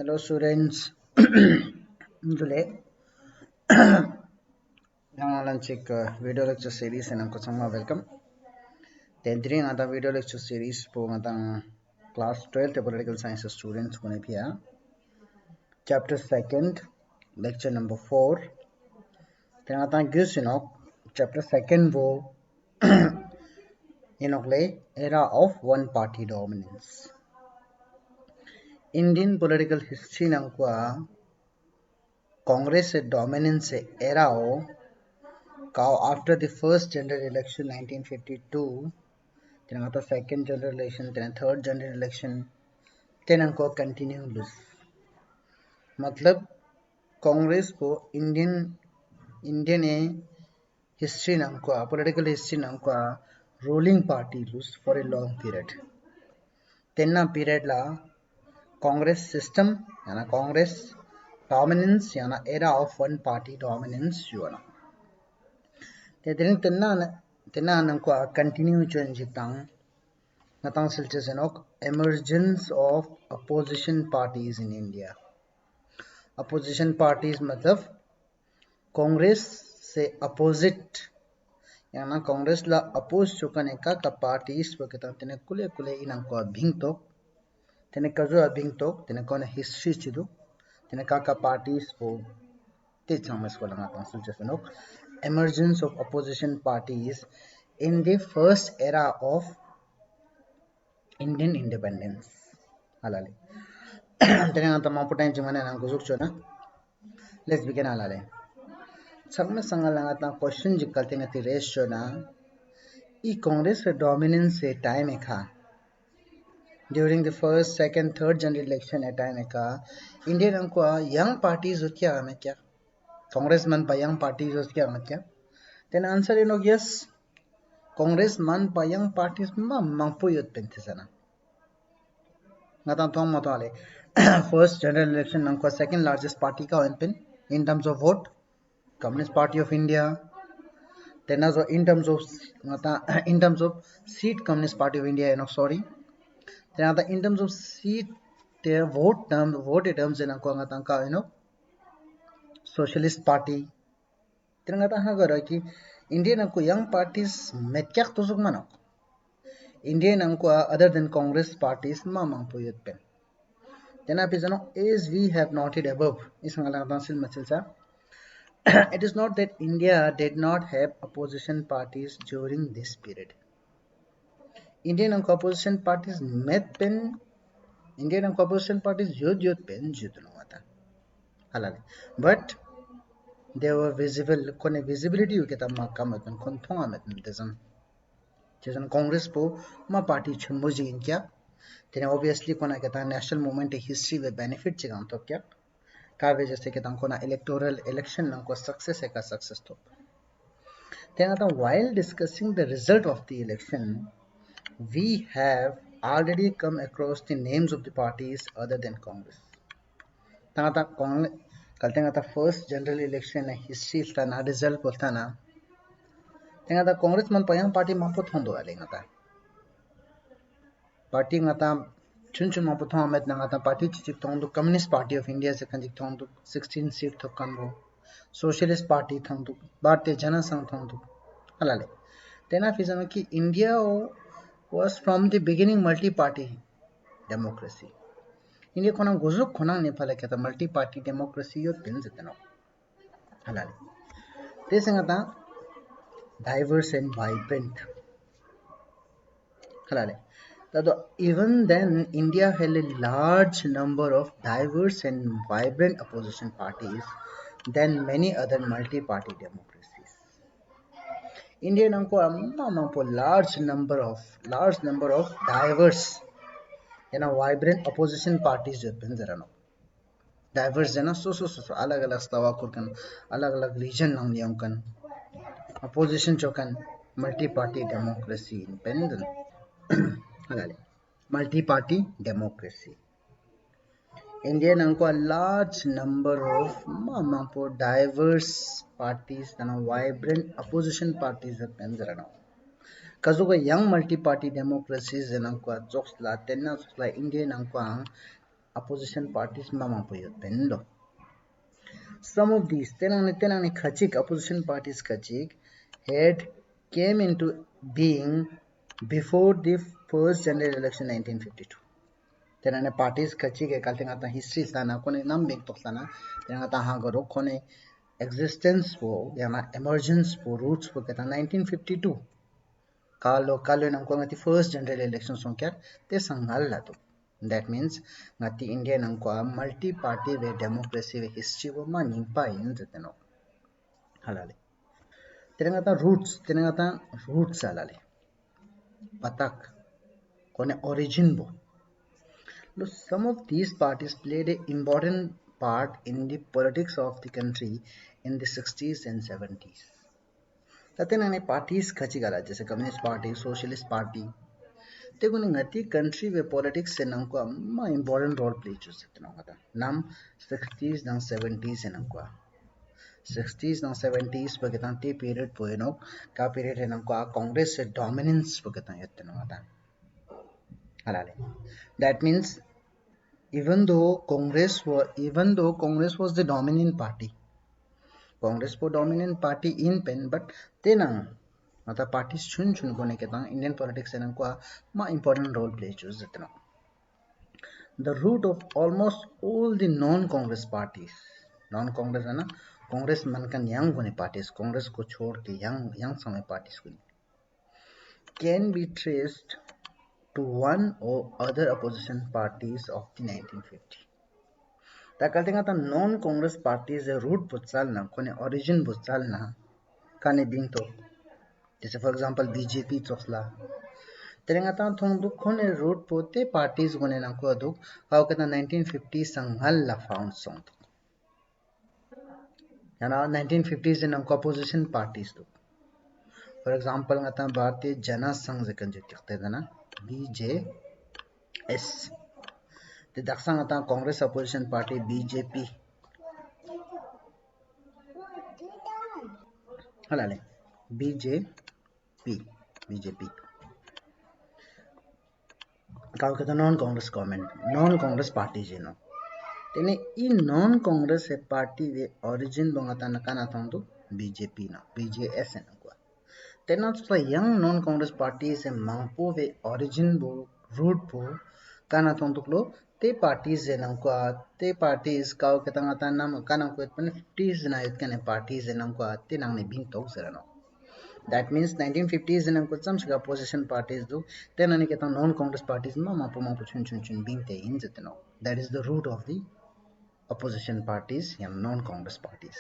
Hello students. Today, yang launching video lecture series and angko sama welcome. Then three ngata video lecture series po ngata class 12th political science students ko ne pia. Chapter second, lecture number 4. Then ngata gis chapter second wo era of one party dominance. Indian political history nangkwa Congress dominance era o after the first general election 1952, then after second general election, then third general election, then उनको continue loose मतलब कांग्रेस को Indian history नाम को political history नाम को ruling party lose for a long period तेना period ला Congress system याना कांग्रेस डोमिनेंस याना era of one party dominance युवाना तेना नंको कंटिन्यू चेंजितांग नतांग सिल्चेसेनोक emergence of opposition parties in India. Opposition parties मतलब कांग्रेस से अपोजिट याना कांग्रेस ला अपोज चुकाने का पार्टीज वगैरह तेने कुले कुले इनको अभिंग तो तेने कजो अभिंग तो तेने कौन हिस्ट्री चिदु तेने का पार्टीज वो तेज समझ को लगाता हूँ सिल्चेसेनोक emergence of opposition parties in the first era of Indian independence. Halale. Then ang tamang putain chimana nang kusuk chona. Let's begin halale. Sagme sangal lang at question jikkalte nga ti race chona. I Congress dominance se time ekha. During the first, second, third general election at time ekha. Indian angko young parties utya ame kya? Congress man pa young parties utya ame kya? Then answer yes. Congress man pa young parties mangpuyot pentisana. Natang thong matale. First general election nangko second largest party ka open in terms of vote, Communist Party of India. Then also in terms of seat, Communist Party of India. Then in terms of seat, their vote terms in Socialist Party. Then Indian young parties metyak tusuk manok. Indian other than Congress parties mamang puyut pen. Then as we have noted above, it is not that India did not have opposition parties during this period. Indian opposition parties met pen Indian opposition parties yod pen but they were visible kone visibility you get a makamatun kontongamatun doesn't Congress po ma party chumuji in kya then obviously kona kata national movement history with benefit chigan to kya का वजह से कि तंको ना electoral election नंको success है का success तो then while discussing the result of the election we have already come across the names of the parties other than Congress Tanga Congress कलते nga first general election history sta na result बोलता ना तंगा कांग्रेस मन पयंग party मापो थोंदो आले nga party nga chun mapu thong met nanga ta party chik thong du Communist Party of India se kan thong du 16 seat thokan bo Socialist Party thong du Bharatiya Jana Sangh thong du halale tena fizano ki India was from the beginning multi party democracy India kona gozuk khona ne phala kata multi party democracy yo pin zetano halale tesanga ta diverse and vibrant halale even then, India held a large number of diverse and vibrant opposition parties than many other multi-party democracies. India namko large number of diverse and vibrant opposition parties diverse jana so alag stawa kurkan alag region nang kan opposition chokan multi-party democracy independent multi-party democracy. India a large number of diverse parties and vibrant opposition parties at Penzarano. Kazuga young multi-party democracies in jokes la tenna India opposition parties mama puyot pendo. Some of these tenang khachik opposition parties khachik had came into being before the first general election 1952. Tenang parties khachik e kaltengata history sana kone nam bek tok sana tenang ha garo kone existence po yana emergence po roots po kata 1952 kalo nang ko ngati first general election songkya te sangal la to. That means ngati India nang ko multi party we democracy we history wo ma nimpa in jeteno halale tenangata roots alale patak kone origin bo. Some of these parties played an important part in the politics of the country in the 60s and 70s. Taten parties khachi gala जैसे communist party socialist party देखो ngati country we politics se nang ko ma important role play chu setna kata nam 60s nang 70s nang ko 60s nang 70s pakitan te period po no ka period nang ko congress se dominance pakitan yetna kata halale. That means even though congress was the dominant party, congress po dominant party in pen but tenang mata parties chun kone ketang indian politics enang ko ma important role play choose jetna. The root of almost all the non-congress parties, non-congress है ना कांग्रेस मन का young होने parties Congress को छोड़ के young समय parties को can be traced to one or other opposition parties of the 1950. ताकलते का non-congress parties root बुच्चाल ना कोने origin बुच्चाल ना काने बिंग तो जैसे for example BJP चोसला तेरेंगता थोंग दुख कोने root पोते parties कोने ना को दुख काउ कहता 1950 संघल ला found song Yana 1950s in opposition parties दुख for example ngata भारतीय जन संघ जकन जो तिखते ना BJS ते दक्षिण ngata Congress opposition party BJP हलाले BJP काउ कहता non Congress government non Congress party जेनो तेने ई नॉन कांग्रेस पार्टी वे ओरिजिन बंगाता नकाना थोंदु बीजेपी ना बीजेएस है ना तेना तो यंग नॉन कांग्रेस पार्टी से मांगपो वे ओरिजिन बो रूट बो काना थोंदु लो ते पार्टीज जे नंको ते पार्टीज काउ केता ngata नाम काना को पण 50s ना यत कने पार्टीज जे नंको ते नांगने बिंग तोक सरनो. That means 1950s in some opposition parties do then any get non-congress parties ma chun being te in jetno. That is the root of the opposition parties and non-congress parties.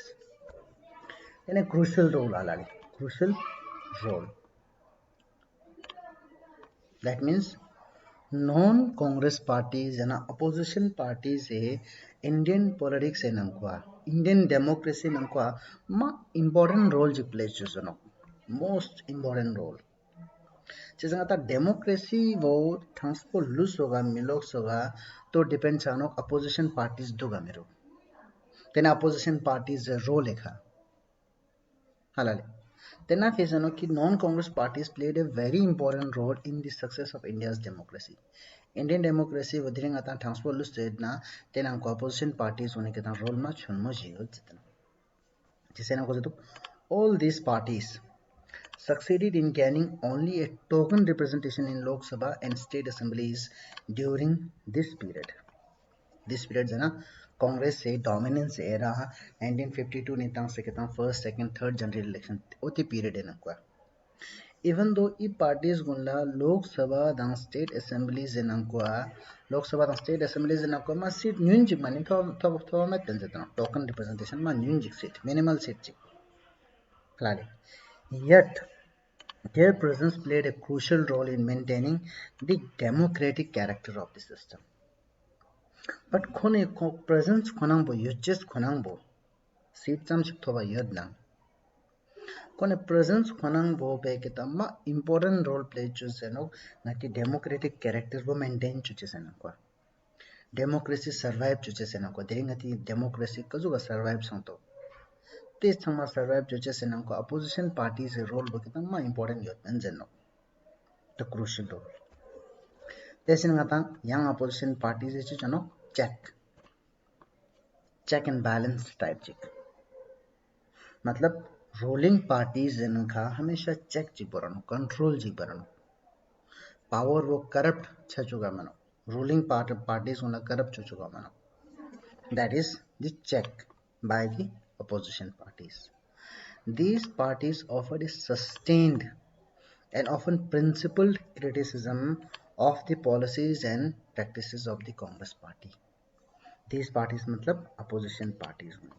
Then a crucial role alali crucial role. That means non-congress parties and opposition parties Indian politics in Indian democracy ma important role play no most important role. जैसे democracy वो ट्रांसपो loose होगा मिलोक्स होगा तो depends on opposition parties दोगा मेरो तेना opposition parties role लेखा हलाले तेना फेजनो कि non Congress parties played a very important role in the success of India's democracy. Indian democracy वदिरिंग आता ट्रांसपो लूज तेना तेना को अपोजिशन पार्टीज होने के ता रोल मा छुनमो जियो जितना जैसे ना को तो all these parties succeeded in gaining only a token representation in Lok Sabha and state assemblies during this period. This period है ना कांग्रेस से डोमिनेंस era 1952 ने तंग से कहता first second third general election ओती पीरियड है ना को even though ई पार्टीज गुनला लोक सभा दंग स्टेट assemblies है ना को लोक सभा दंग स्टेट assemblies है ना को मा सीट न्यूनजिक मानी तो मैं तंज देता टोकन रिप्रेजेंटेशन मा न्यूनजिक seat minimal seat Clearly. Yet, their presence played a crucial role in maintaining the democratic character of the system. But khone presence khonang bo just khonang bo seat sam thoba yod na kone presence khonang bo pe ke tamma important role play choose no na ki democratic character bo maintain chuche sena ko democracy survive chuche sena ko deringati democracy ko jo survive sangto ते समा survive जो जैसे ना को opposition party से role बके तंग मा इंपॉर्टेंट यो तंजनो द क्रूशियल रोल जैसे ना ता यंग अपोजिशन पार्टी से जनो check and balance type चिक मतलब रूलिंग पार्टीज इनका हमेशा चेक जी बरनो कंट्रोल जी बरनो पावर वो करप्ट छ चुका मनो रूलिंग पार्टीज उन्हें करप्ट छ चुका मनो that is the check by the opposition parties. These parties offered a sustained and often principled criticism of the policies and practices of the Congress party. These parties मतलब opposition parties हुई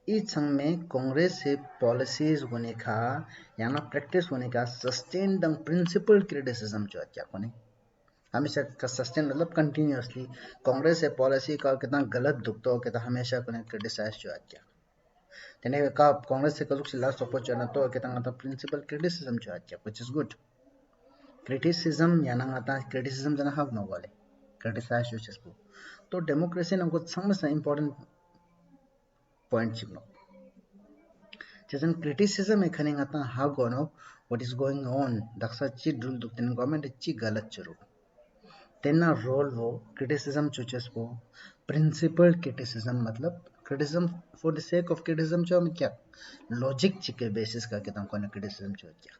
इस संघ में कांग्रेस से policies होने का या ना प्रैक्टिस होने का सस्टेन्ड एंड प्रिंसिपल क्रिटिसिज्म जो क्या कोने हमेशा का सस्टेन मतलब कंटिन्यूअसली कांग्रेस से पॉलिसी का कितना गलत दुखता हो कितना हमेशा कोने क्रिटिसाइज जो क्या तेने का कांग्रेस से कलुक लास्ट सपोर्ट करना तो कितना आता प्रिंसिपल क्रिटिसिज्म जो क्या व्हिच इज गुड क्रिटिसिज्म या ना आता क्रिटिसिज्म जना हक न वाले क्रिटिसाइज जो चस्पो तो डेमोक्रेसी न को समझना इंपॉर्टेंट पॉइंट चिनो जैसे क्रिटिसिज्म में खने आता हाउ गोनो what is going on Daksha ची ड्रिल दुक्तन गवर्नमेंट ची गलत चरो तेना रोल वो क्रिटिसिज्म चुचेस वो प्रिंसिपल क्रिटिसिज्म मतलब criticism for the sake of criticism जो हम क्या लॉजिक चिके बेसिस का कितना कोने क्रिटिसिज्म जो क्या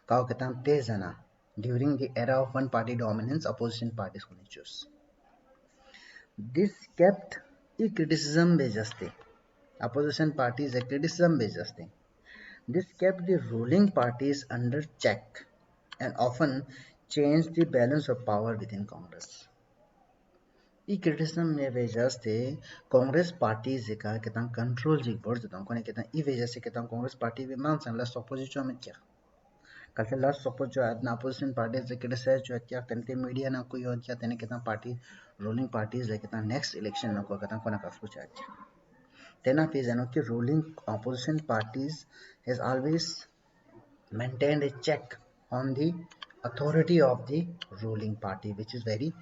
काउ कितना तेज है ना during the era of one party dominance opposition parties को चूज दिस केप्ट ई क्रिटिसिज्म बेजस्ते opposition parties a criticism based thing. This kept the ruling parties under check and often changed the balance of power within Congress. E criticism में वजह से Congress party का कितना कंट्रोल जी बोर्ड देता कोने कितना ई वजह से कितना कांग्रेस पार्टी भी मान संग लास्ट अपोजिशन में क्या कल से लास्ट सपोज जो है ना अपोजिशन पार्टी से क्रिटिसाइज जो है क्या तनके मीडिया ना कोई और क्या तने कितना पार्टी रूलिंग पार्टीज है कितना नेक्स्ट इलेक्शन ना को कितना कोना का कुछ है Then of is the ruling opposition parties has always maintained a check on the authority of the ruling party, which is very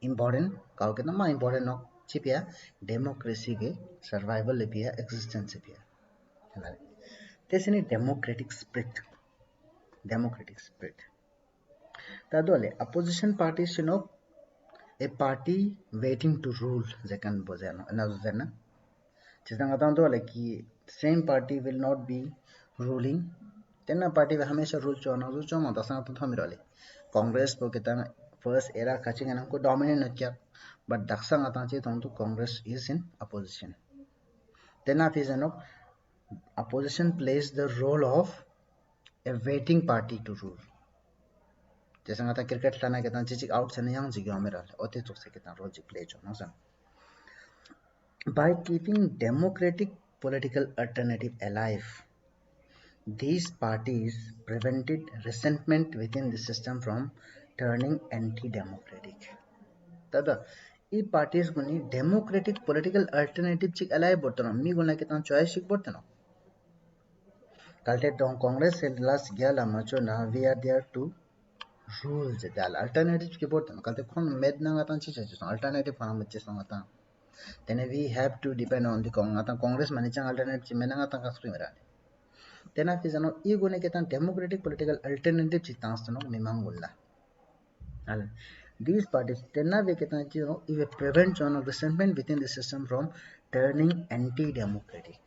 important. Cow कितना मा important नो चिपिया democracy के survival भी है existence भी है तेरे ने democratic spirit तादोले opposition parties you know a party waiting to rule जेकन बोझेनो ना जिसना बताऊँ तो लाइक कि same party will not be ruling तेना पार्टी वे हमेशा रूल चो मत संग तो थमिर वाले कांग्रेस को कितना फर्स्ट एरा कचिंग ना को डोमिनेट न क्या बट दक्षंग आता चे तो कांग्रेस इज इन अपोजिशन तेना फिर नो opposition plays the role of a waiting party to rule जैसे आता क्रिकेट लाना कितना चिचिक आउट से नहीं जियो मेरा ओते तो से कितना रोल जी प्ले जो ना सन by keeping democratic political alternative alive, these parties prevented resentment within the system from turning anti-democratic. Tada, E parties गुनी democratic political alternative चिक alive बोलते ना, मी गुना कितना choice चिक बोलते ना. कल्टे तो कांग्रेस से last गया ला मचो ना, we are there to rule जदाल alternative चिक बोलते ना. कल्टे कौन med ना गाता चीज़ है alternative खाना बच्चे संगता. Then we have to depend on the Congress managing alternative chimena ta kasri mera then if is no e gune ketan democratic political alternative chitans no mimangulla al these parties then we ketan you know if prevent on resentment within the system from turning anti democratic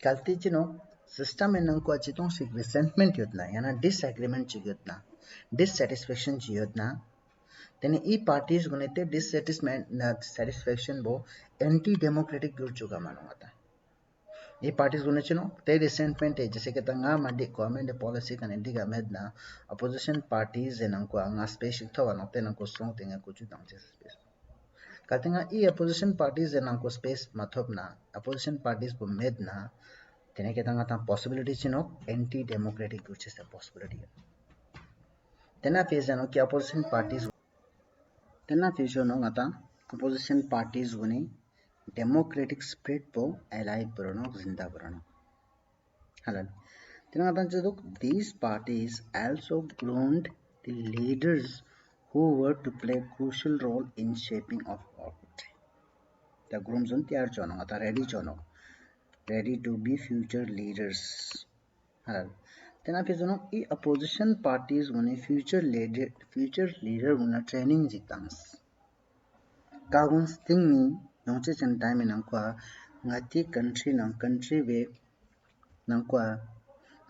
kalti chino system en ko achitong sig resentment yotna yana disagreement chiyotna dissatisfaction chiyotna then E parties गुने ते dissatisfaction वो anti democratic गुर चुका मानो आता ये parties गुने चनो ते रिसेंटमेंट है जैसे कि तंगा मंडी गवर्नमेंट पॉलिसी का निंदी का मेदना अपोजिशन पार्टीज एन को अंगा स्पेस थवा नो ते नको सोंग तेंगा कुछ दांग से स्पेस कहतेंगा ई अपोजिशन पार्टीज एन को स्पेस मथोबना अपोजिशन पार्टीज को मेदना तेने के तंगा ता पॉसिबिलिटी चनो एंटी डेमोक्रेटिक गुर से पॉसिबिलिटी तेना फेज नो कि अपोजिशन पार्टीज तेना फिशो no ngata opposition parties guni democratic spirit po alive burano zinda burano halal तेना ngata jaduk these parties also groomed the leaders who were to play a crucial role in shaping of government the grooms un tiyar chono ngata ready to be future leaders halal तेना फिर जोनो ई opposition parties guni future leader guna training जितांस Kagun's thing ni nongche chen time nang kwa ngati country we nang kwa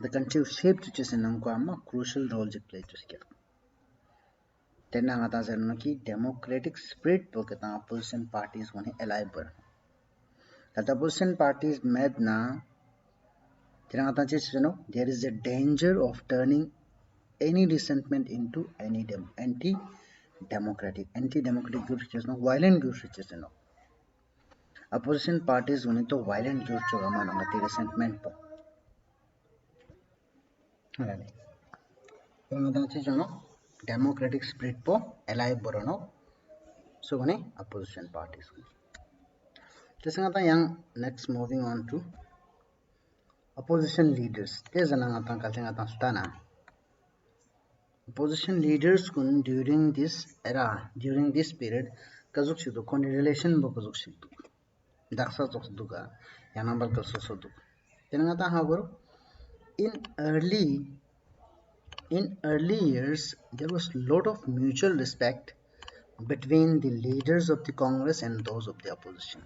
the country shape to chen nang kwa ma crucial role je play to ske tena ngata chen no ki democratic spirit po ke ta opposition parties one ally bar that opposition parties med na tena ngata che chen no there is a danger of turning any resentment into anti-democratic groups which is no violent groups which is no opposition parties होने तो violent groups जो हमारा ngati resentment po Alright. Democratic spirit po alive borono so gane opposition parties this ngata yang next moving on to opposition leaders this ngata kalting ngata stana opposition leaders kun during this era during this period kazuk sidu kon relation bo kazuk sidu daksa zok duga yana bal kalso sodu ngata ha bor in early years there was lot of mutual respect between the leaders of the Congress and those of the opposition.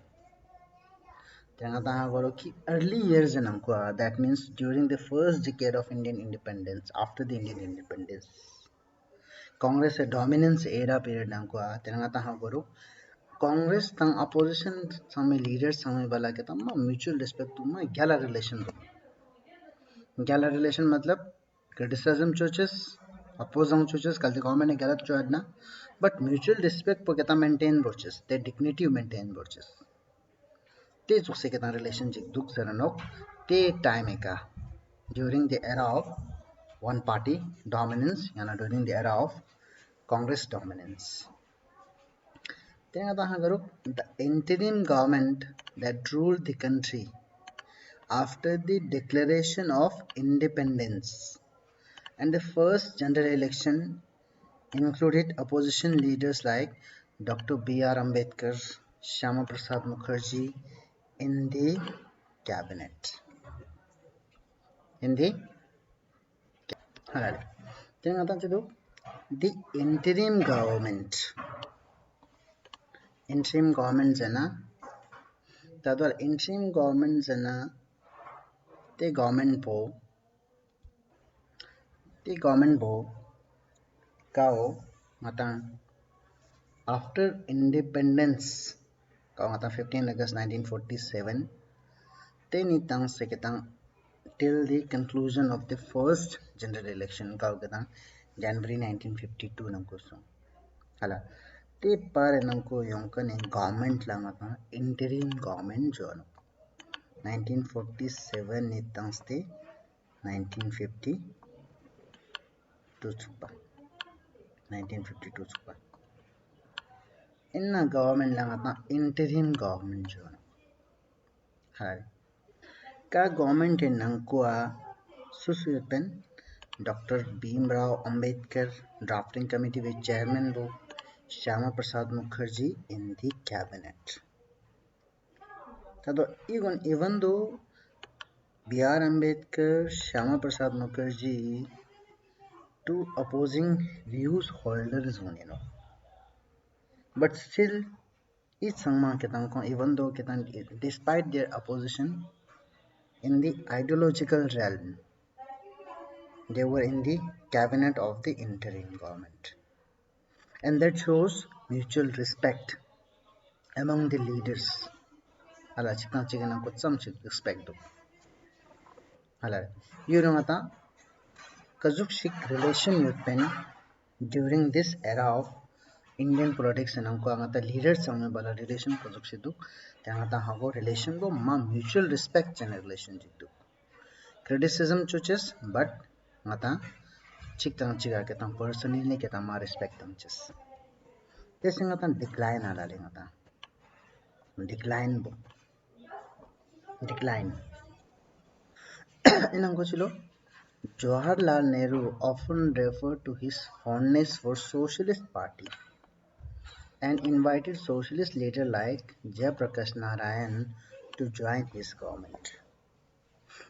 Early years that means during the first decade of Indian independence, after the Indian independence, Congress a dominance era period Congress tang opposition some leaders some bala ke tamma mutual respect ma gala relation matlab criticism churches opposing churches kal the government ne galat choadna but mutual respect po keta maintain borches their dignity maintain borches te jukse keta relationship duk saranok te time eka during the era of one party dominance yana during the era of Congress dominance then the interim government that ruled the country after the declaration of independence and the first general election included opposition leaders like Dr. B.R. Ambedkar, Shyama Prasad Mukherjee in the cabinet. Then the interim government jana tadwar interim government jana the government bo kao matang after independence kao matang 15 August 1947 then itang seketang till the conclusion of the first general election kao ketang January 1952 nang kusung hala te par nangko yongkan in government lang apa interim government jo 1947 itang ste 1952 chukpa 1952 chukpa inna government lang apa interim government jo hai ka government in nangko susupen Dr. Bhimrao Ambedkar drafting committee with chairman bo Shyama Prasad Mukherjee in the cabinet. Even though B.R. Ambedkar, Shyama Prasad Mukherjee, two opposing views holders but still each sangma even though despite their opposition in the ideological realm they were in the cabinet of the interim government and that shows mutual respect among the leaders ala chikna chikana ko some respect do ala yurungata kazuk shik relation yupen during this era of Indian politics and angata leaders samne bala relation kazuk sidu tangata hago relation go ma mutual respect and relation jitu criticism chuches but ngata chikta chiga ke tam personally ke tam respect tam chis this ngata decline ala le ngata decline inango chilo Jawaharlal Nehru often referred to his fondness for Socialist Party and invited socialist leaders like Jayaprakash Narayan to join his government.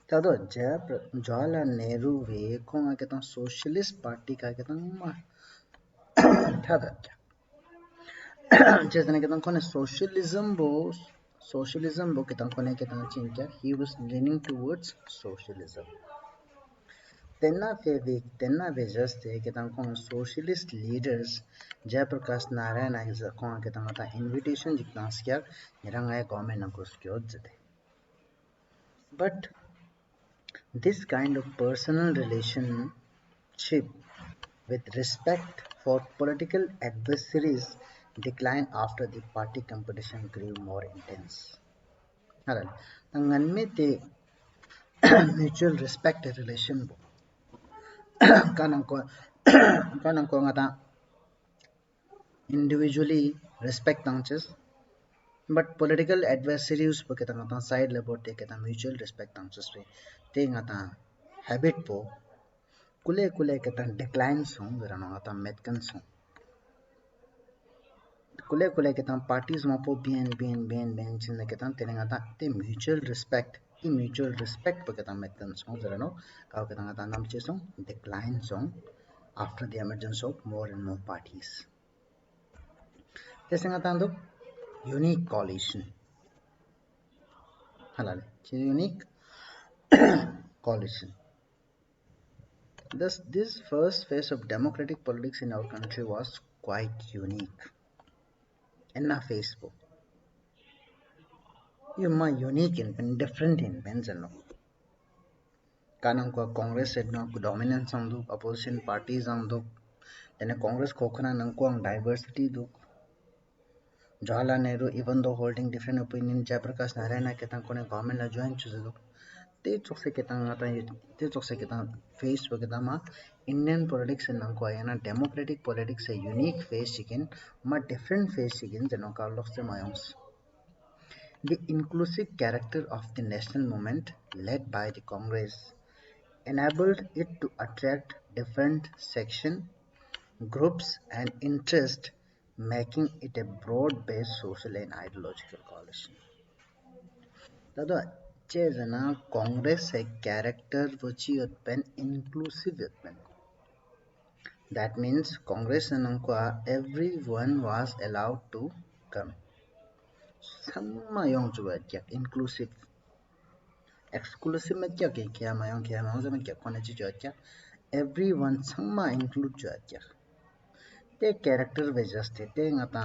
Tado Jawaharlal Nehru ve konga ketan Socialist Party ka ketan ma tada जैसे कि तंको ने socialism bo कि तंको ने कि तं चिन क्या he was leaning towards socialism tenna ve just कि तंको socialist leaders Jayaprakash Narayana is a con कि तं ta invitation जितना क्या निरंगाय government को स्क्योर जते but this kind of personal relationship with respect for political adversaries declined after the party competition grew more intense. Alright, tangan me te mutual respect relation bo kanang ko kanang ko ngata individually respect tangches but political adversaries bo kita ngata side lebo te kita mutual respect tangches te ngata habit po kule kule kita decline song verano ngata metkan song kule kule kita parties mapo bien chin kita tenengata te mutual respect pa kita metkan song verano kau kita ngata nam che song decline song after the emergence of more and more parties te ngata ando unique coalition halal unique coalition this first phase of democratic politics in our country was quite unique enna phase po you ma unique in different in benjano kanang ko congress said no dominance on the opposition parties on the then congress kokana nang ko ang diversity do Jawaharlal Nehru even though holding different opinion Jayaprakash Narayana ke tang kone government la join choose do te chok se ke tang ata te chok se ke tang face wa ke ma Indian politics nang ko ayana democratic politics a unique face chicken ma different face chicken jeno ka lok se mayons the inclusive character of the national movement led by the congress enabled it to attract different section, groups and interests, making it a broad-based social and ideological coalition. दादा चेजना Congress a character वची उत्पन्न inclusive उत्पन्न. That means Congress नंको everyone was allowed to come. Sama yang juga क्या inclusive. Exclusive में क्या मायों से में क्या कोने चीज़ क्या everyone sama include जो क्या ते character वजहस्ते ते ngata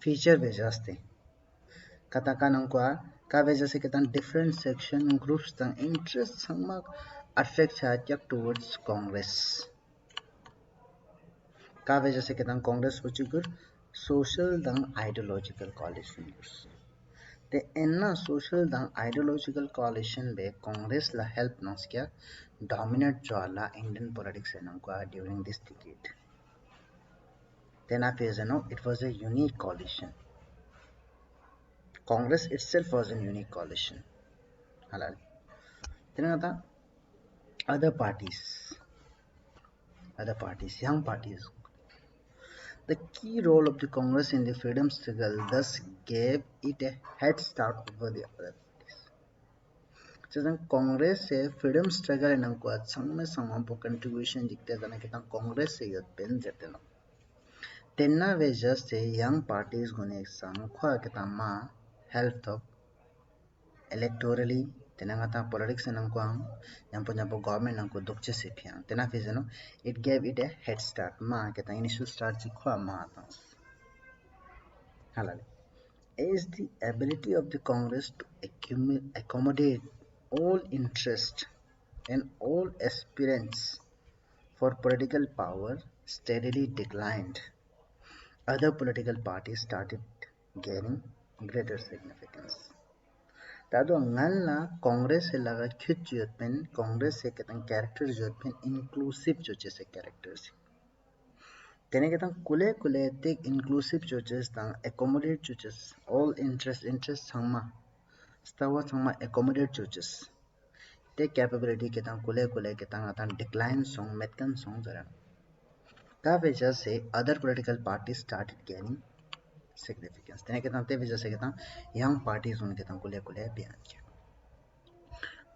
feature वजहस्ते kata kanang ka वजहसे kita different section groups tang interest sama affect क्या towards Congress का वजहसे kita Congress which good social tang ideological coalition the enna social than ideological coalition be Congress la help nos kya dominate jwala Indian politics during this decade. Then after it was a unique coalition. Congress itself was a unique coalition. Halal. Then other parties, young parties. The key role of the Congress in the freedom struggle thus gave it a head start over the other. Congress से freedom struggle नंको संग में संग contribution दिखते तना कि कांग्रेस से pen जेते no तेना वे जस्ट से यंग पार्टीज गुने संग खवा कि मा हेल्प ऑफ इलेक्टोरली तेना गता पॉलिटिक्स नंको यंपो गवर्नमेंट नंको दुखचे से फिया तेना फिर जनो it gave it A head start मा कि इनिशियल स्टार्ट जी खवा मा ता हालाले is the ability of the Congress to accommodate all interest and all aspirants for political power steadily declined. Other political parties started gaining greater significance. Tado ngalna Congress se laga khit jotpen Congress se ketan character jotpen inclusive joche se characters. Tene ketan kule take inclusive joches tang accommodate joches all interest sangma stawa sangma accommodate joches. Take capability ketan kule ketan atan decline song metkan song zaran. का वजह से other political parties started gaining significance. तेने कहता ते वजह से कहता young parties उन कहता कुले बयान किया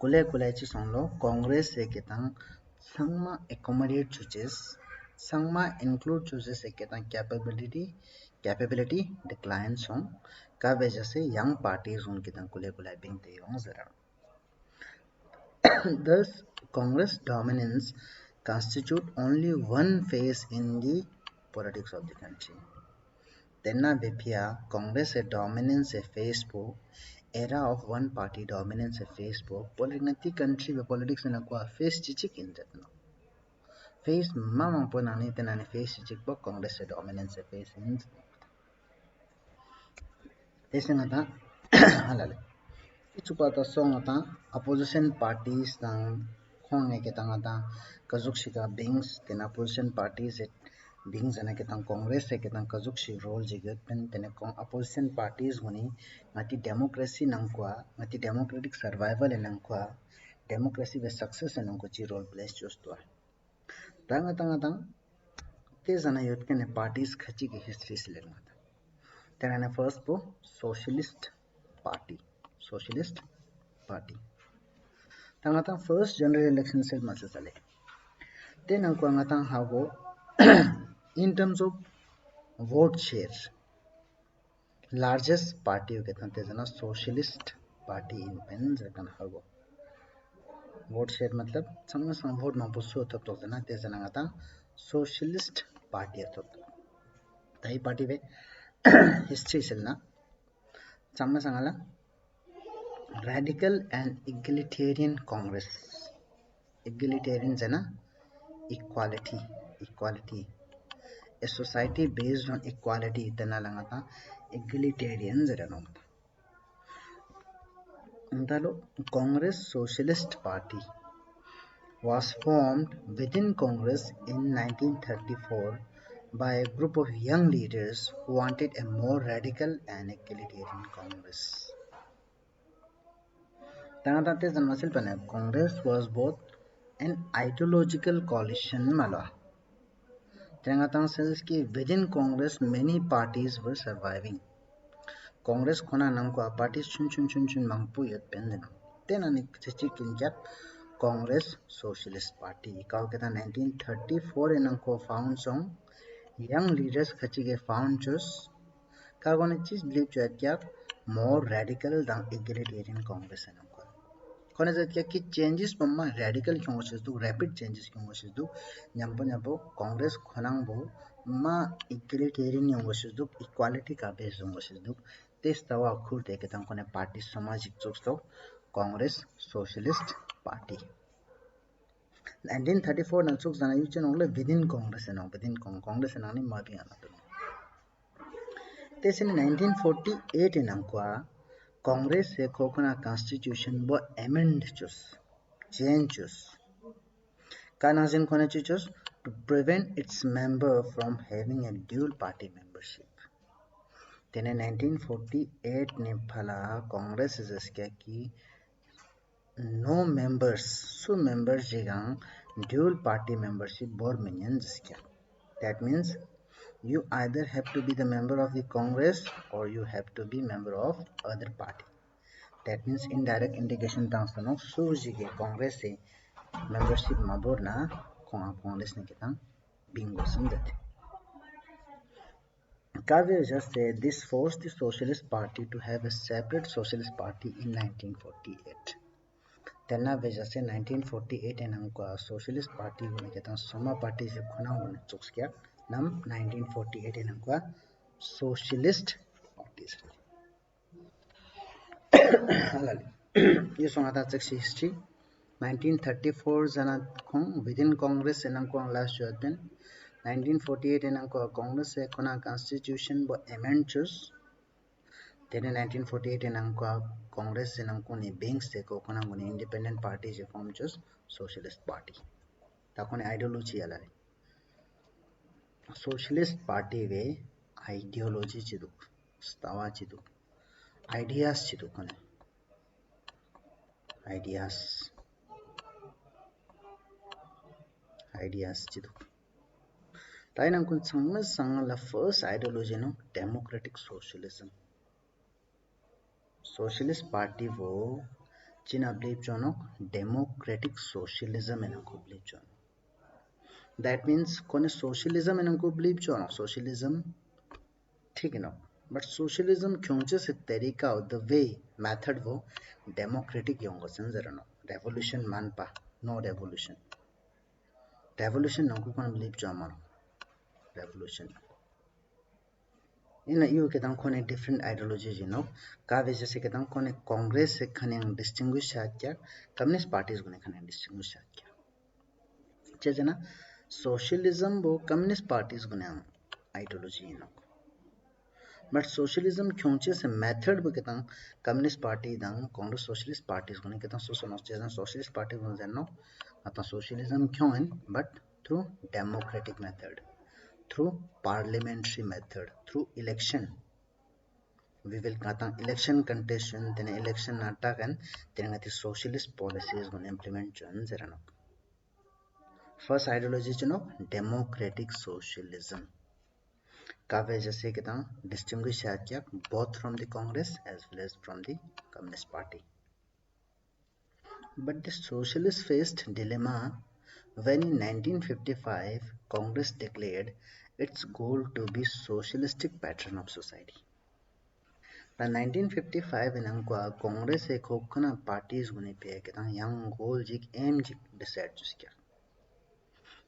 कुले ची सुन लो कांग्रेस से कहता Sangma accommodate चुचेस sangma include chooses a ketan capability decline song ka वजह से young parties उनके तन कुले कुले बिंग ते यों जरा thus Congress dominance constitute only one phase in the politics of the country tenna bepia Congress a dominance a phase po era of one party dominance a phase po politics country politics na kwa phase chichik in that no face mamang po nani tenani face chichik po Congress a dominance a phase in testing ata halale Ichupata song ata opposition parties tang khong ke tang ata kazuk shika beings ten opposition parties it beings ana ke tang congress ke tang kazuk shi role jigat pen ten opposition parties honi ngati democracy nangkwa ngati democratic survival nangkwa democracy be success nangko chi role plays justwa tang te zana yot ke parties khachi ki history select mata ten first po socialist party socialist party tangata first general election set masa chale then ang angata hago in terms of vote share largest party ke tante jana socialist party in pens kan hago vote share matlab samna sam vote ma busu to to jana te jana ngata socialist party to tai party be history selna samna sangala radical and egalitarian congress egalitarian jana equality a society based on equality itana langata egalitarian jarano ndalo Congress Socialist Party was formed within Congress in 1934 by a group of young leaders who wanted a more radical and egalitarian Congress. Congress was both an ideological coalition mala says कि within Congress many parties were surviving. Congress khona nangko parties chun mangpu yat pendena. Then ani chichi kinjap Congress Socialist Party. Kau kita 1934 nangko found song young leaders khachige found choose. Kau gonna chis believe chat kya more radical than egalitarian Congress nangko. Kone zat kya ki changes pamma radical kyung was do rapid changes kyung was do nyampo Congress khonang bo ma egalitarian kyung was do equality ka base was do this tawa khur de ketang kone party samajik choksto Congress Socialist Party 1934 nang chok jana yuchen ongle within Congress and within Congress and ani ma bi ana to this in 1948 in angkwa Congress se khokona constitution bo amend chus change chus kanazin kone chus to prevent its member from having a dual party membership then in 1948 ne phala Congress is ki no members so members jigang dual party membership board minions that means you either have to be the member of the Congress or you have to be member of other party that means indirect indication tangsono so jige Congress se membership mabor na Congress ne kitang bingo samjate Kavya just said this forced the Socialist Party to have a separate Socialist Party in 1948 tenna वजह से 1948 N हमको socialist party होने के तंग समा party से खुना होने चुक्स किया नम 1948 एन हमको सोशलिस्ट पार्टी से ये सोना था चक्सी हिस्ट्री 1934 जना खों विदिन कांग्रेस एन हमको लास्ट जो दिन 1948 एन हमको कांग्रेस से खुना कॉन्स्टिट्यूशन वो अमेंड चूस Then in 1948 in Angkwa Congress in Angkwa ni banks se ko kona ngone independent party je form chose Socialist Party. Ta kone ideology ala Socialist Party we ideology chidu stawa chidu ideas chidu kone ideas chidu. Tai nang kun sangma la first ideology no democratic socialism. Socialist Party वो चिना believe जोनो democratic socialism है ना को believe जोनो that means कोने socialism इनको believe चो सोशलिज्म ठीक है ना बट सोशलिज्म क्योंचे से तरीका द वे मेथड वो डेमोक्रेटिक योंगो सेंजरनो रेवोल्यूशन मान पा नो रेवोल्यूशन नको कोन बिलीव चो अमरो रेवोल्यूशन इन यू के कोने डिफरेंट आइडियोलॉजी जिनो का वजह से के कोने कांग्रेस से खने डिस्टिंग्विश क्या कम्युनिस्ट पार्टीज को खने डिस्टिंग्विश क्या चेजना सोशलिज्म वो कम्युनिस्ट पार्टीज को आइडियोलॉजी इनो बट सोशलिज्म क्योंचे से मेथड पे केता कम्युनिस्ट पार्टी दंग कांग्रेस सोशलिस्ट पार्टीज को केता सोशलिस्ट पार्टी को जनो अता सोशलिज्म क्यों है but through democratic method through parliamentary method through election we will kata election contestation then election attack and then the socialist policies going implement chon zerano first ideology chno democratic socialism का वजह से कहता distinguish किया both from the congress as well as from the communist party but the socialists faced dilemma when in 1955 congress declared its goal to be socialistic pattern of society 1955 इनका कांग्रेस एक होकना parties गुने पे कहता यंग गोल जिक M जिक decide चुस क्या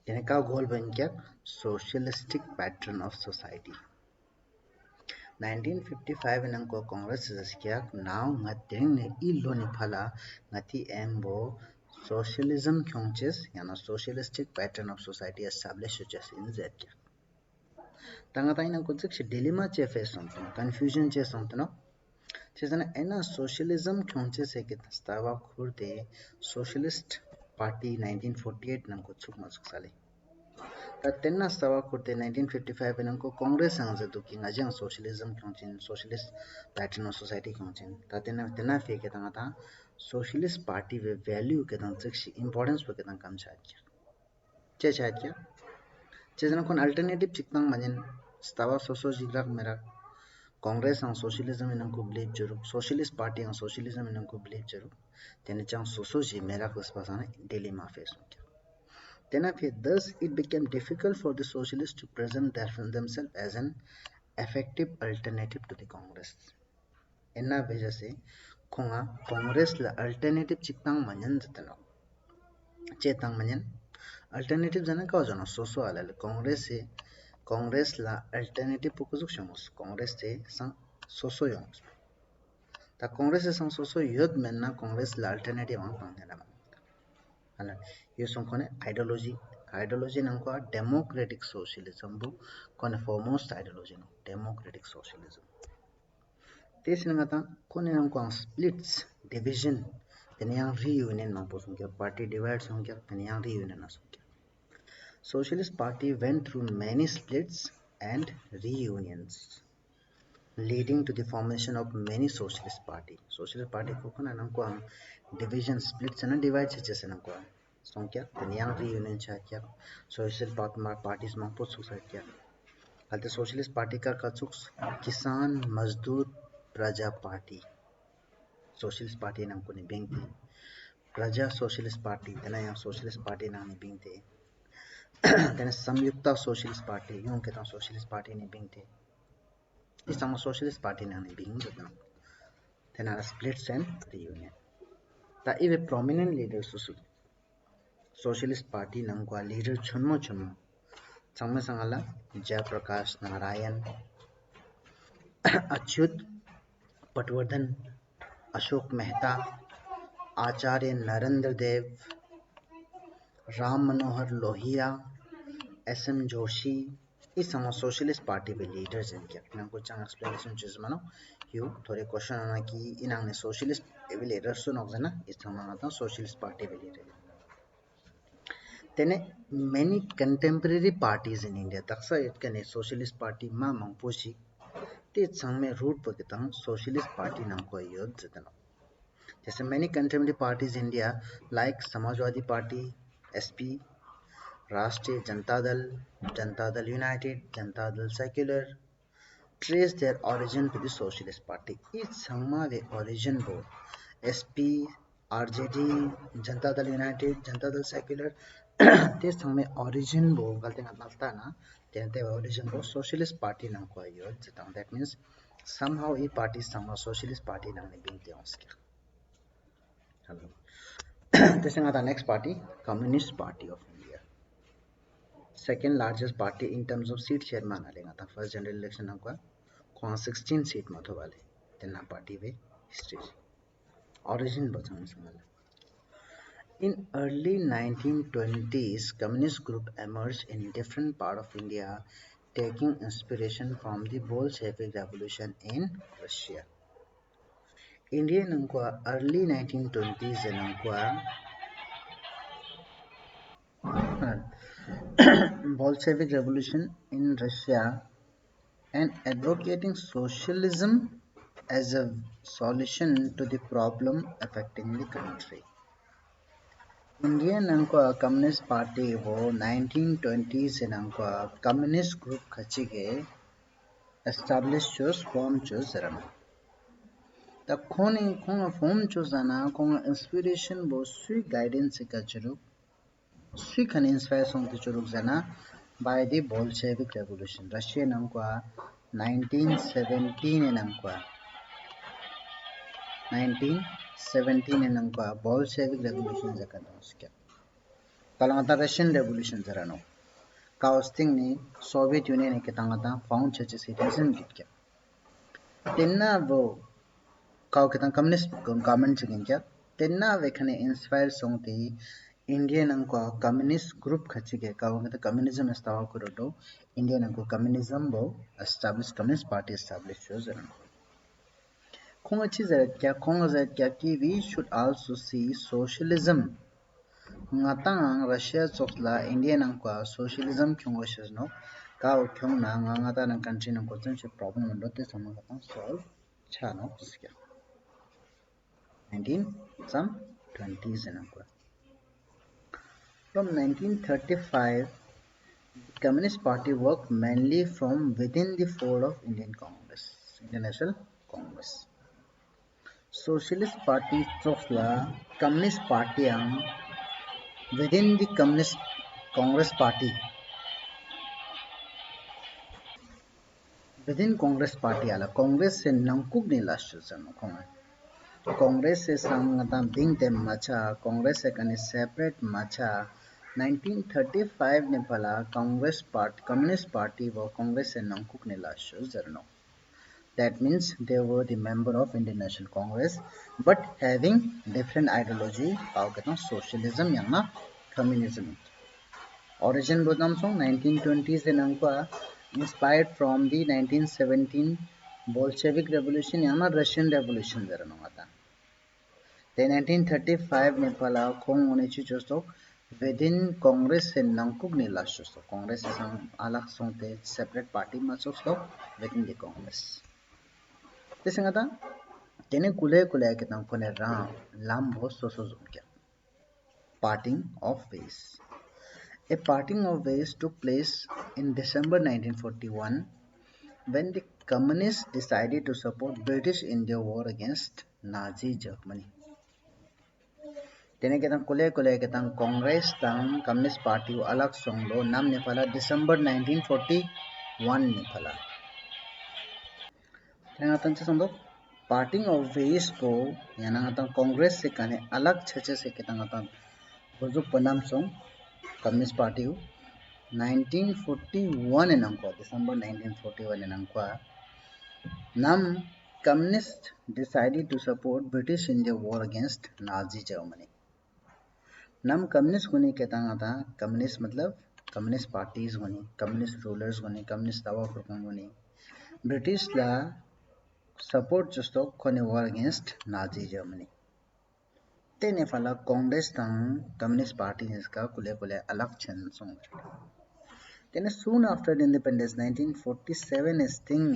यानी का गोल बन क्या सोशलिस्टिक पैटर्न ऑफ सोसाइटी 1955 इनका कांग्रेस जस क्या now ngatiring ne ilo ni phala ngati embo socialism kyongches yana socialistic pattern of society establish just in z क्या tanga taina ko jik dilemma che face something confusion che something चेतना एना socialism क्योंचे से के तस्तावा खुर्दे socialist party 1948 नंको छुक मसुक साले तेन्ना तस्तावा खुर्दे 1955 नंको कांग्रेस अंग जदु कि ngajang socialism क्योंचिन सोशलिस्ट पैटर्न ऑफ सोसाइटी क्योंचिन तेन्ना फे के ता सोशलिस्ट पार्टी वे वैल्यू के ता जक्सी इंपोर्टेंस पे के ता कम छात क्या चेतना कोन अल्टरनेटिव चिकता मजन तस्तावा सोसो जिग्रा मेरा कांग्रेस and socialism इनको बिलीव जरूर सोशलिस्ट पार्टी and socialism इनको बिलीव जरूर तेने चांग सोसोजी मेरा कुछ पासाने dilemma face हो गया तेना फिर thus it became difficult for the socialists to present themselves as an effective alternative to the Congress इन्ना वजह से खोंगा कांग्रेस ला alternative चिकतांग मंजन जतनो चेतांग मंजन alternative जाना का जानो सोसो आला कांग्रेस ला अल्टरनेटिव पुकुजुक शमस कांग्रेस से सं सोसो योंस ता कांग्रेस से सं सोसो युद्ध मेन्ना कांग्रेस ला अल्टरनेटिव आं पांगना हला ये संकोने आइडियोलॉजी नंको डेमोक्रेटिक सोशलिज्म बु कोने फॉरमोस्ट आइडियोलॉजी नो डेमोक्रेटिक सोशलिज्म तेस नंगता कोने नंको स्प्लिट्स डिवीजन तनिया रीयूनियन न पोसुं के पार्टी डिवाइड हों क्या तनिया रीयूनियन न Socialist Party went through many splits and reunions, leading to the formation of many Socialist Party. Socialist Party को कौन ना को हम division splits ना divide चीज़ से ना को सो क्या तनियां reunion चाह क्या Socialist parties में पोस्ट हो सकता क्या हालते Socialist Party का कचुक्स किसान मजदूर प्रजा पार्टी Socialist Party ना को निबिंग थी प्रजा Socialist Party तना यहाँ Socialist Party ना निबिंग थे then samyukta socialist party यूं कहता हूँ socialist party ने बिंग थे इस समय socialist party ने बिंग देता हूँ then are splits and reunion ता इवे prominent leaders सुसु socialist party नंगवा leader चुन्मो संगमे संगला जयप्रकाश नारायण अच्युत पटवर्धन अशोक मेहता आचार्य नरेंद्र देव राम मनोहर लोहिया एसएम जोशी इस समय सोशलिस्ट पार्टी के लीडर्स हैं क्या इनको चांग एक्सप्लेनेशन चीज मानो यू थोड़े क्वेश्चन आना कि इन्होंने सोशलिस्ट लीडर्स सुनो ना इस समय आता सोशलिस्ट पार्टी के लीडर तेने many contemporary parties in India तक्सा इट कने सोशलिस्ट पार्टी मा मंगपोशी ते संग में रूट पर कितना सोशलिस्ट पार्टी नाम को युद्ध जितना जैसे many contemporary parties in India like Samajwadi party SP राष्ट्रीय Janata Dal United Janata Dal secular trace their origin to the socialist party इस संगमा वे origin वो SP RJD Janata Dal United Janata Dal secular this thing में origin bo गलती ना नलता ना तेरे origin bo socialist party नाम को आयो जितना that means somehow ये party somehow socialist party नाम ने बिंते हैं उसके hello this is the next party communist party of India second largest party in terms of seat share माना लेगा था first general election नाम को कौन 16 seat मतो वाले तेना party वे history origin बताऊँ समझ In early 1920s, communist group emerged in different parts of India, taking inspiration from the Bolshevik Revolution in Russia. Indian early 1920s Bolshevik Revolution in Russia and advocating socialism as a solution to the problem affecting the country. Indian Communist Party wo 1920s communist group khachige established choose form choose rama the khona form choose na khona inspiration bo sui guidance ka churu sui khan inspiration ti churu jana by the Bolshevik Revolution Russia 1917 1917 Bolshevik Revolution zakana uske Kalangata Russian Revolution zarano causing ni Soviet Union ke tangata found such a citizen kitke tenna bo kau ketang communist government chigin kya tenna vekhane inspire songti Indian angko communist group khachige kau ngata communism estawa kurodo Indian angko communism bo established communist party established zarano khong achi zarat kya ki we should also see socialism ngatang Russia chokla Indian angko socialism kyungo shizno ka kyung na ngata nang country nang question problem ndo te samagata solve chano skya 1920s from 1935 the Communist Party worked mainly from within the fold of Indian Congress International Congress Socialist Party chokla Communist Party ang within the Communist Congress Party within Congress Party ala Congress se nangkuk ni last jano Congress se samngata bing tem macha Congress se kani separate macha 1935 ne phala Congress Party Communist Party wo Congress se nangkuk ne last jarno that means they were the member of Indian National Congress but having different ideology how socialism yangna communism origin bodam song 1920s in angpa inspired from the 1917 Bolshevik Revolution yangna Russian Revolution jarano ata the 1935 Nepala Khong Onichi Chosto within Congress and Nangkuk Nila Chosto. Congress is some alak songte separate party machosto within the Congress. This ngata tene kule kitang kone lambo soso zumkya. Parting of ways. A parting of ways took place in December 1941 when the communists decided to support British India war against Nazi Germany. Tene ketang kule ketang Congress tang Communist Party wo alag songlo nam nepala December 1941 nepala. Tene ngatan che songlo parting of ways ko yana ngatan Congress se kane alag cheche se ketang ngatan bozuk panam song Communist Party wo 1941 enang ko December 1941 enang ko nam communists decided to support British India war against Nazi Germany. नाम communist होने के तांगा communist मतलब communist parties होने communist rulers होने communist दावा प्रकरण होने ब्रिटिश ला सपोर्ट जस्तो कोने वार अगेंस्ट नाजी जर्मनी तेने फला कांग्रेस तांग कम्युनिस्ट पार्टी इसका कुले अलग छन सोंग तेने soon after independence 1947 is thing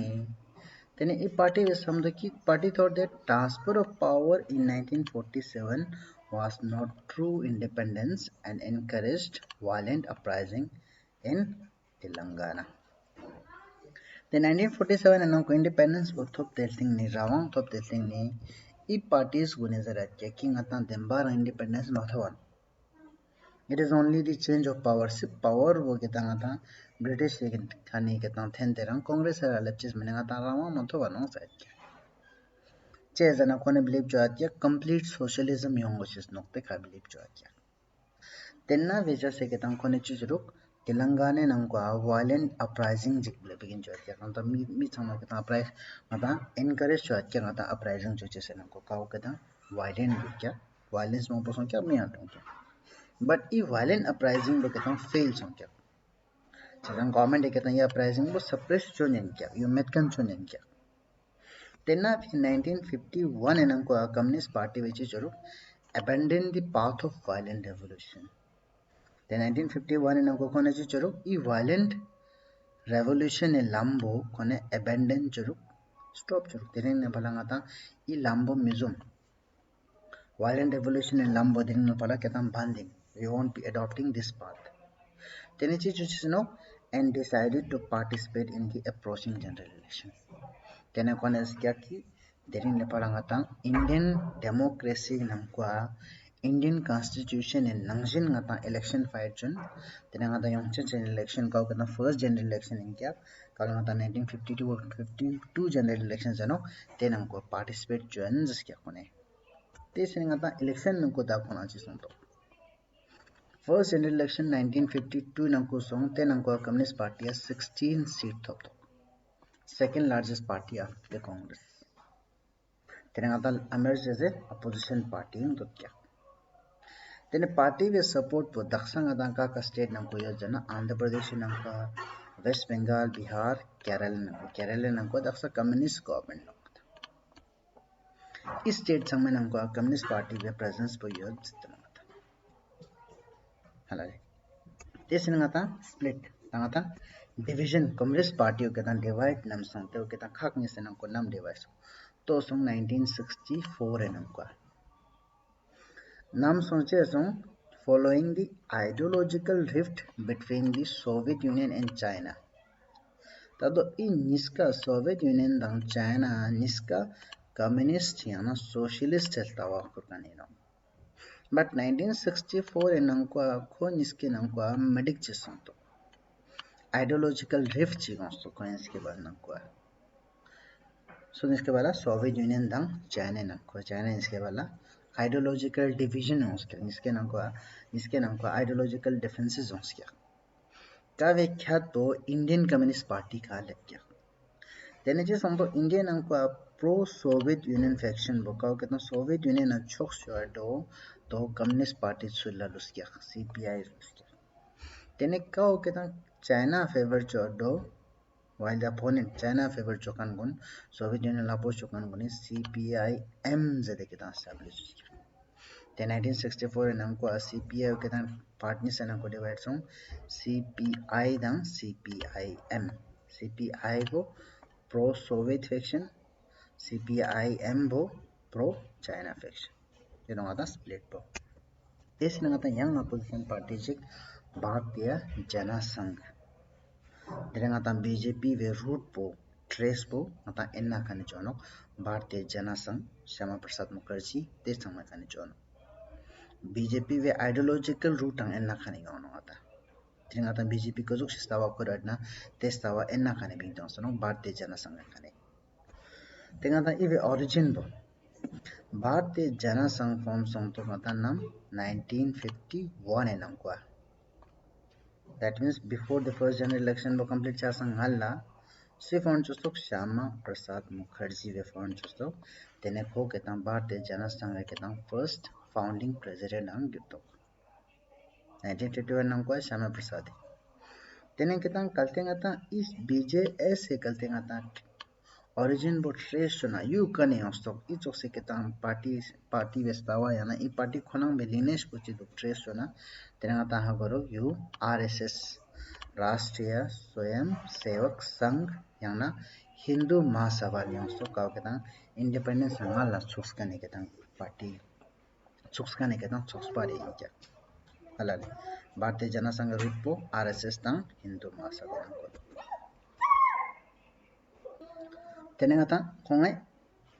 तेने ये पार्टी समझो कि party thought that transfer of power in 1947 was not true independence and encouraged violent uprising in Telangana. The 1947 anong independence wo thop telting ni rawang thop telting ni I parties gune zara checking atan dembar independence mathawan It is only the change of power. Si power wo kita ngata British khani kita then terang Congress era lepchis mene ngata rama monto banong sa kya. Che zana kone believe jo atya complete socialism yongo sis nokte ka believe jo atya. Tenna veja se kita kone chujuruk Telangana nangwa violent uprising jik bele begin jo atya. Kanta mi chama kita uprising ngata encourage jo atya ngata uprising jo chese nangko kau kita violent kya violence mo posong kya mi atong kya. But E violent uprising lo कहता हूँ fail सो क्या चलन government कहता है ये uprising वो suppress चो नहीं क्या ये metkan चो नहीं क्या तेना फिर 1951 इनको कम्युनिस्ट पार्टी वेची चलो abandon the path of violent revolution ते 1951 इनको कोने चलो ई violent revolution ए lambo कोने abandon चलो stop चलो तेरे ने भला ngata ई lambo मिजुम violent revolution ए lambo दिन ने भला कहता हम बांधिंग we won't be adopting this path. Then he chose and decided to participate in the approaching general election. Then I kone kya ki derin le parangata Indian democracy namkwa Indian constitution and nangshin ngata election fight chun then ngata yongchen general election ka kana first general election in kya ka ngata 1952 or 52 general elections ano then amko participate chun jis kya kone te sin ngata election namko da kona chi song to First general election 1952 nangko song ten nangko Communist Party has 16 seat top second largest party after the Congress. Then ngata emerged as a opposition party in Dutya. Then a party with support for Daksang Adanka ka state nangko yojana Andhra Pradesh nangko West Bengal Bihar Kerala nangko Daksa Communist government nangko. Is state sang nangko Communist Party with presence for yojana. Halale. This ngata split ngata division communist party के ता divide नाम संगते के ता खाक में से नाम को नाम divide तो सं 1964 है नाम को नाम सोचे सं following the ideological rift between the Soviet Union and China तब इन निष्का Soviet Union दां China निष्का communist या ना socialist चलता हुआ करने ना But 1964 in Nankwa ko niske Nankwa medic chisanto ideological rift chigonsto ko niske bal Nankwa so niske bala Soviet Union dang China Nankwa China niske bala ideological division hoske niske Nankwa ideological differences hoske का व्याख्या तो Indian Communist Party का लग गया देने जे संतो Indian Nankwa pro Soviet Union faction बोकाओ कितना Soviet Union अच्छों शोएडो तो कम्युनिस्ट पार्टी सुल्ला लुस्किया CPI लुस्किया तेने का हो कहता चाइना फेवर चोडो while the opponent China favor chokan gun Soviet Union lapo chokan gun CPI M zede कहता establish then 1964 namko CPI कहता party से namko divide song CPI dang CPI M CPI को pro Soviet faction CPI M वो pro China faction you know that split po this nangata young opposition party jik Bharatiya Jana Sangh dirangata BJP ve root po trace po ngata enna khani chono Bharatiya Jana Sangh Syama Prasad Mukherjee this thang khani chono BJP ve ideological root ang enna khani ngono ngata dirangata BJP ko juk stawa ko radna testawa enna khani bing tong sono Bharatiya Jana Sangh khani dirangata ive origin bo Bharatiya Jana Sangh form song to ngata nam 1951 enam ko that means before the first general election wo complete cha sang halla se form chusto Syama Prasad Mukherjee ve form chusto tene ko ketam Bharatiya Jana Sangh ketam first founding president ang gito 1951 nam ko Syama Prasad tene ketam kalte ngata is BJS se kalte ngata origin bo trace chuna you kane ostok I chok se ketam party vestawa yana I party khonang be lineage ko chi do trace chuna tena ta ha goro you RSS Rashtriya Swayam Sevak Sangh yana Hindu Mahasabha ostok ka ketam independence nga la choks kane ketam party choks kane ketam choks pare kya halale Bharatiya Jana Sangh root po RSS tang Hindu Mahasabha ko tenengata kongai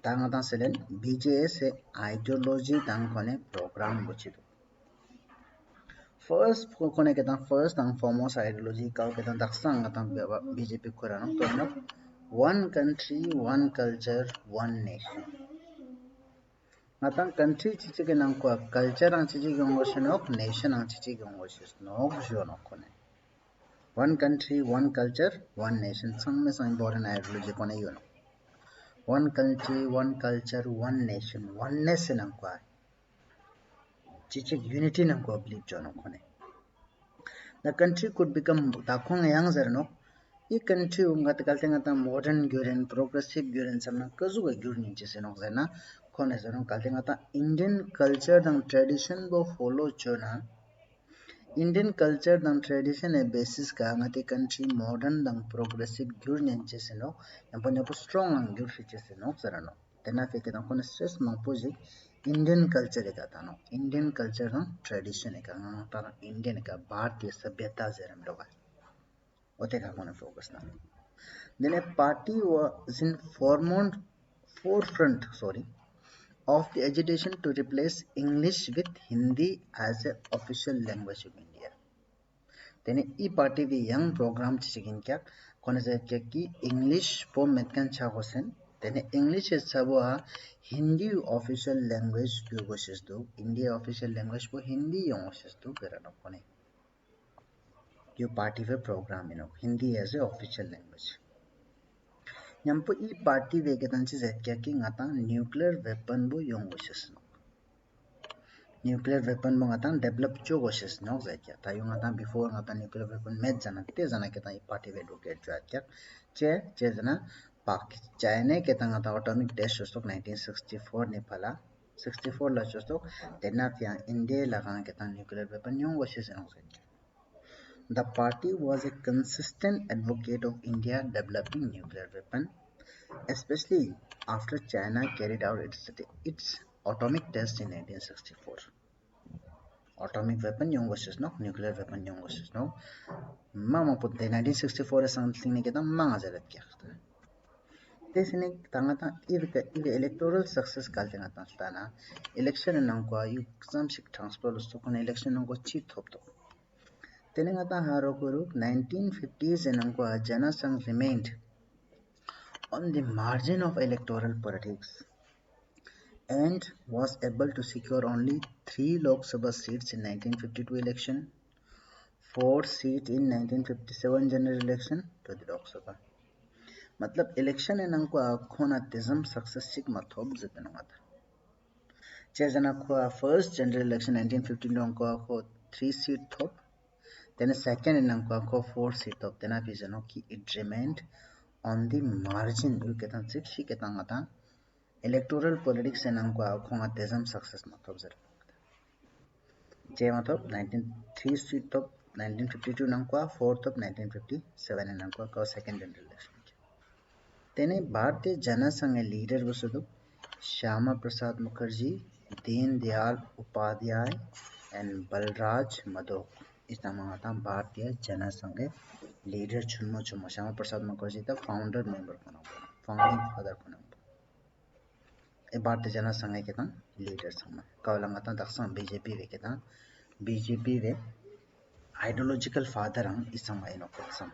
tangata selen BJS ideology tang kone program buchido first kone kita first and foremost ideology kau kita daksang kita BJP kurang to no one country one culture one nation natang country chichi ke nang ko culture ang chichi ke ngoshenok nation ang chichi ke ngoshenok jono kone one country one culture one nation sang me sang important ideology kone yono one country one culture one nation oneness nang ko chichi unity nang ko believe jono kone the country could become takong yang zerno I country ungat kalte ngata modern gyuren progressive gyuren samna kazu ga gyurni cheseno zena kone zeno kalte ngata Indian culture dang tradition bo follow chona Indian culture dang tradition e basis ka ngati country modern dang progressive gyurni cheseno yampone po strong ang gyur cheseno zarano tena feke dang kone stress mang poji Indian culture ka tano Indian culture dang tradition ka ngata Indian ka bharatiya sabhyata zeram loga ote ka kone focus na then a party was in forefront of the agitation to replace English with Hindi as a official language of India. Then e party the young program chicken kya kone se kya ki English po metkan cha hosen then English is sabo Hindi official language kyo goshes do India official language po Hindi yung goshes do karano kone kyo party ve program Hindi as a official language. Nyampo I party vegetansi zetkia ki ngata nuclear weapon bo yung wishes no. Nuclear weapon bo ngata develop cho wishes no zetkia. Tayo ngata before ngata nuclear weapon med jana te jana kita I party ve do get zetkia. Che jana China kita ngata atomic test ustok 1964 ne phala 64 la ustok tenna pya India la kita nuclear weapon yung wishes no zetkia. The party was a consistent advocate of India developing nuclear weapon, especially after China carried out its atomic test in 1964. Atomic weapon yung versus no, nuclear weapon yung versus no. Mama put 1964 something ni kita mga zalat kya. This ni tangata if electoral success kalte ngata stana election nang ko yu exam sik transfer usto kon election nang ko chi thop to. Telangata Harokuru 1950s and Jana Sangh remained on the margin of electoral politics and was able to secure only 3 Lok Sabha seats in 1952 election, 4 seats in 1957 general election to the Lok Sabha. मतलब election है नंको खोना तिजम success चिक मतोब जितने माता चाहे जना को first general election 1952 नंको 3 seat थोप then second in Nangko 4 seat of Tena Pizanoki it remained on the margin you get on 6 she ketangata electoral politics and Konga Tesam success matobs. Chematop 1903 seat of 1952 Nankwa, 4th of 1957 and Nankwa second general election. Tene Bharatiya Jana Sangh leader was Shyama Prasad Mukherjee, Deen Dayal Upadhyay and Balraj Madhok. इस नामाता भारतीय जन संघ leader चुनमो चुमो Shyama Prasad Mukherjee था founder member कोना founding father कोना ए भारतीय जन संघ के ता लीडर सम कवलंगता दक्षिण बीजेपी वे आइडियोलॉजिकल फादर हम इस समय नो सम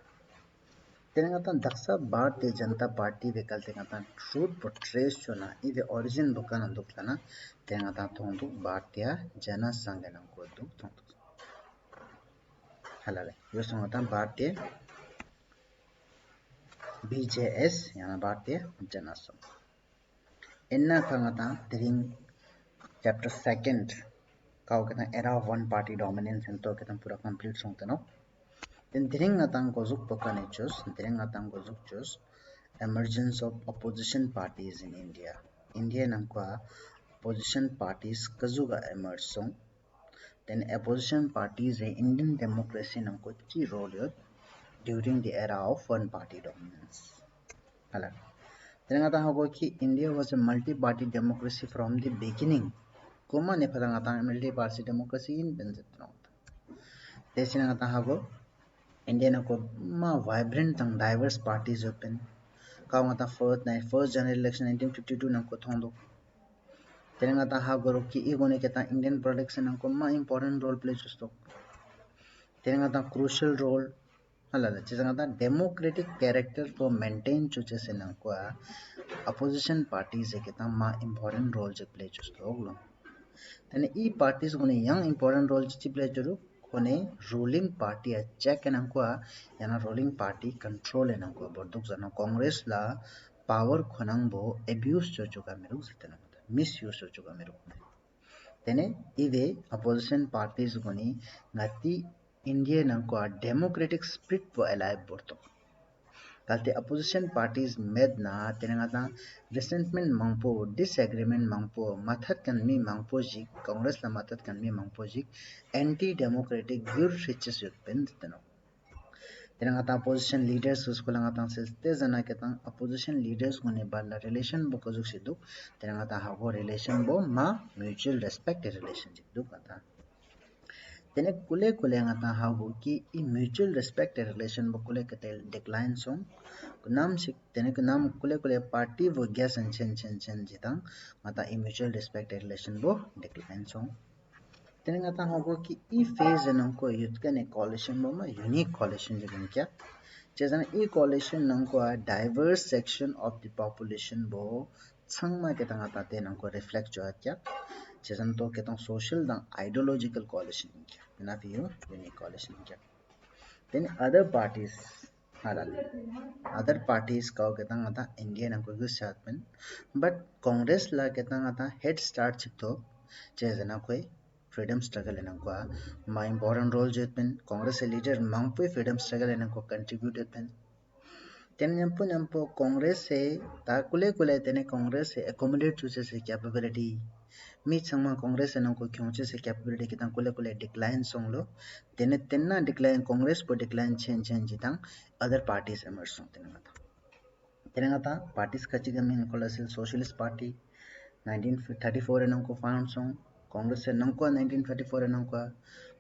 तेलंगाना दक्षिण भारतीय जनता पार्टी वे कलते गता ट्रूथ पोर्ट्रेस चोना इवे ओरिजिन बुकान दुखना तेलंगाना थोंदु भारतीय जन संघ न को दु थोंदु हलाले यो समता भारतीय BJS याना भारतीय जनसंघ इन्ना खंगता तिरिंग चैप्टर सेकंड काउ केता era of one party dominance and तो केता पूरा कंप्लीट सोंगते नो देन तिरिंग अतंग को जुक पकाने चूस emergence of opposition parties in India नंका opposition parties कजुगा emerge song then opposition parties in Indian democracy namko key role during the era of one party dominance. Hala. Then ata hogo ki India was a multi-party democracy from the beginning. Kuma ne phatang ata multi-party democracy in benzetno. Desin ata hogo India nako ma vibrant and diverse parties open. Kaung ata first general election 1952 nako thondo. Then ata hogo ki igone keta Indian politics nako ma important role play chusto. तेरे ngata crucial role hala chisa ngata democratic character को maintain chuche se na kwa opposition parties e kita ma important role je play chusto oglo tene e parties gone young important role je play churu kone ruling party a check en kwa yana ruling party control en kwa borduk jana congress la power khonang bo abuse cho chuka meru setena misuse cho chuka meru tene ive opposition parties goni ngati india nang ko democratic spirit po alive borto kalte opposition parties med na tene ngata resentment mangpo disagreement mangpo mathat kan mi mangpo ji congress la mathat kan mi mangpo ji anti democratic gyur riches yut pen teno tene ngata opposition leaders usko la ngata seste jana ketang opposition leaders gone balla relation bo ko juk sidu tene ngata hago relation bo ma mutual respect relationship du kata tene kule kule ngata hago ki i mutual respect relation bo kule ketel decline song kunam sik tene kunam kule kule party bo gas and chen jitang ngata i mutual respect relation bo decline song tene ngata hago ki i phase nang ko youth kan coalition bo ma unique coalition jigen kya chezana e coalition nang ko diverse section of the population bo changma ketanga ta te nang ko reflect jo kya chezan to ketang social dang ideological coalition kya na view unique coalition kya then halal other parties ka ketang ata indian nang ko gus chatpen but congress la ketang ata head start chito chezana koi freedom struggle en ko my important role jetpen congress leader mangpui freedom struggle en ko contributed pen ten nyampo congress se ta kule kule tene congress se accommodate choose se capability mi changma congress en ko kyonche se capability kitan kule kule decline songlo tene tenna decline congress po decline chen jitang other parties emerge song tene ngata parties kachi gamin colossal socialist party 1934 en ko found song congress se nang ko 1934 en ko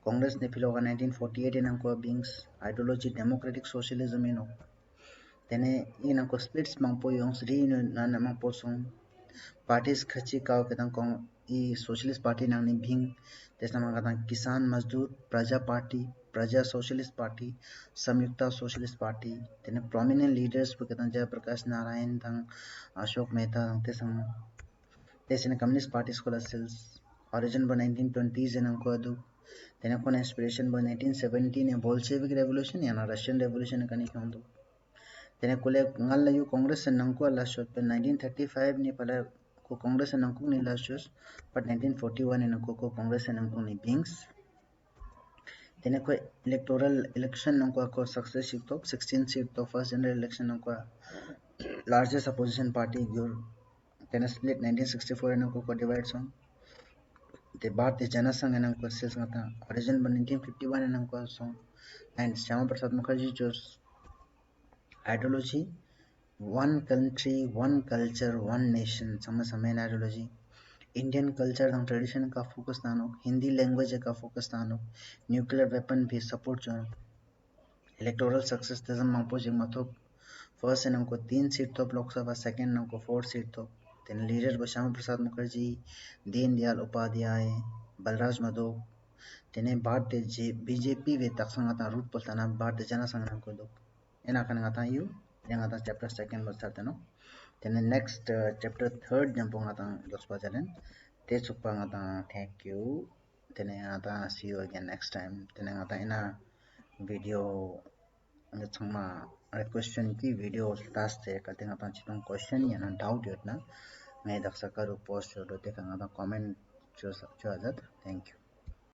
congress ne philoga 1948 en ko beings ideology democratic socialism in tene ina ko splits mangpo yung sri na na mangpo song parties khachi kaw ketang kong i socialist party nang ni bhing tesna mang katang kisan mazdur praja party praja socialist party samyukta socialist party tene prominent leaders pu ketang jay prakash narayan tang ashok mehta tesang tesene communist parties ko cells origin by 1920s en ko adu tene ko inspiration by 1917 e bolshevik revolution yana russian revolution kani kyandu tene kule ngal yu congress nang ko la shot pe 1935 ni pala ko congress nang ko ni la shot but 1941 en ko congress nang ko ni beings tene ko electoral election nang ko success to 16 seat to first general election nang ko largest opposition party your tene split 1964 en ko divide song the bharatiya jana sangh en ko sales ngata origin 1951 en ko song and Shyama Prasad Mukherjee chose ideology one country one culture one nation sama same ideology indian culture and tradition का focus तानो Hindi language का focus तानो nuclear weapon भी support जो electoral success तजम मापोजिंग मतो first in को 3 seat तो Lok Sabha second in को 4 seat तो तेन लीडर को श्यामा प्रसाद मुखर्जी दीनदयाल उपाध्याय बलराज मधो तेने भारतीय बीजेपी वे तखसंगता रूट पलताना भारतीय जनसंघ को दो एना कनगता यू एना चैप्टर सेकंड बस्तानो then the next chapter third jampong atang lospa jalen te chukpa ngata thank you then ata see you again next time then ata ina video ngachma question ki video task te ka then ata chitong question yana doubt yot na ngai daksa karu post ro te ka ngata comment cho ajat thank you